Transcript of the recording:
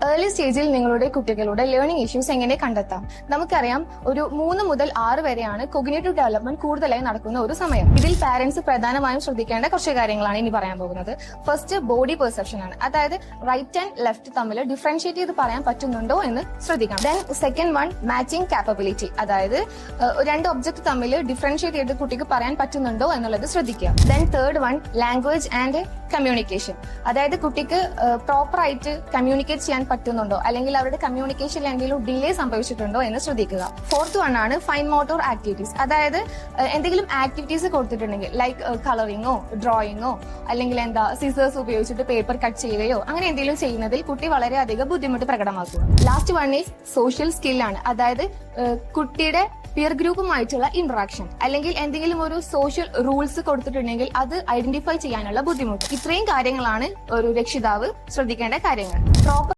Early സ്റ്റേജിൽ നിങ്ങളുടെ കുട്ടികളുടെ ലേണിംഗ് ഇഷ്യൂസ് എങ്ങനെ കണ്ടെത്താം? നമുക്കറിയാം, ഒരു 3 മുതൽ 6 വരെയാണ് കൊഗ്നിറ്റീവ് ഡെവലപ്മെന്റ് കൂടുതലായി നടക്കുന്ന ഒരു സമയം. ഇതിൽ പാരന്റ്സ് പ്രധാനമായും ശ്രദ്ധിക്കേണ്ട കുറച്ച് കാര്യങ്ങളാണ് ഇനി പറയാൻ പോകുന്നത്. ഫസ്റ്റ്, ബോഡി പെർസെപ്ഷൻ ആണ്. അതായത് റൈറ്റ് ആൻഡ് ലെഫ്റ്റ് തമ്മിൽ ഡിഫറൻഷിയേറ്റ് ചെയ്ത് പറയാൻ പറ്റുന്നുണ്ടോ എന്ന് ശ്രദ്ധിക്കണം. Then second one, matching capability. അതായത് രണ്ട് ഒബ്ജക്ട് തമ്മിൽ ഡിഫറൻഷിയേറ്റ് ചെയ്ത് കുട്ടിക്ക് പറയാൻ പറ്റുന്നുണ്ടോ എന്നുള്ളത് ശ്രദ്ധിക്കുക. Then third one, language and communication. അതായത് കുട്ടിക്ക് പ്രോപ്പർ ആയിട്ട് കമ്മ്യൂണിക്കേറ്റ് ചെയ്യാൻ പറ്റുന്നുണ്ടോ, അല്ലെങ്കിൽ അവരുടെ കമ്മ്യൂണിക്കേഷനിൽ എന്തെങ്കിലും ഡിലേ സംഭവിച്ചിട്ടുണ്ടോ എന്ന് ശ്രദ്ധിക്കുക. ഫോർത്ത് വൺ ആണ് ഫൈൻ മോട്ടോർ ആക്ടിവിറ്റീസ്. അതായത് എന്തെങ്കിലും ആക്ടിവിറ്റീസ് കൊടുത്തിട്ടുണ്ടെങ്കിൽ, ലൈക്ക് കളറിങ്ങോ ഡ്രോയിങ്ങോ അല്ലെങ്കിൽ സിസേഴ്സ് ഉപയോഗിച്ചിട്ട് പേപ്പർ കട്ട് ചെയ്യുകയോ അങ്ങനെ എന്തെങ്കിലും ചെയ്യുന്നതിൽ കുട്ടി വളരെയധികം ബുദ്ധിമുട്ട് പ്രകടമാക്കുക. ലാസ്റ്റ് വൺ ഈസ് സോഷ്യൽ സ്കില്ലാണ്. അതായത് കുട്ടിയുടെ പിയർ ഗ്രൂപ്പുമായിട്ടുള്ള ഇന്ററാക്ഷൻ, അല്ലെങ്കിൽ എന്തെങ്കിലും ഒരു സോഷ്യൽ റൂൾസ് കൊടുത്തിട്ടുണ്ടെങ്കിൽ അത് ഐഡന്റിഫൈ ചെയ്യാനുള്ള ബുദ്ധിമുട്ട്. ഇത്രയും കാര്യങ്ങളാണ് ഒരു രക്ഷിതാവ് ശ്രദ്ധിക്കേണ്ട കാര്യങ്ങൾ. പ്രോപ്പർ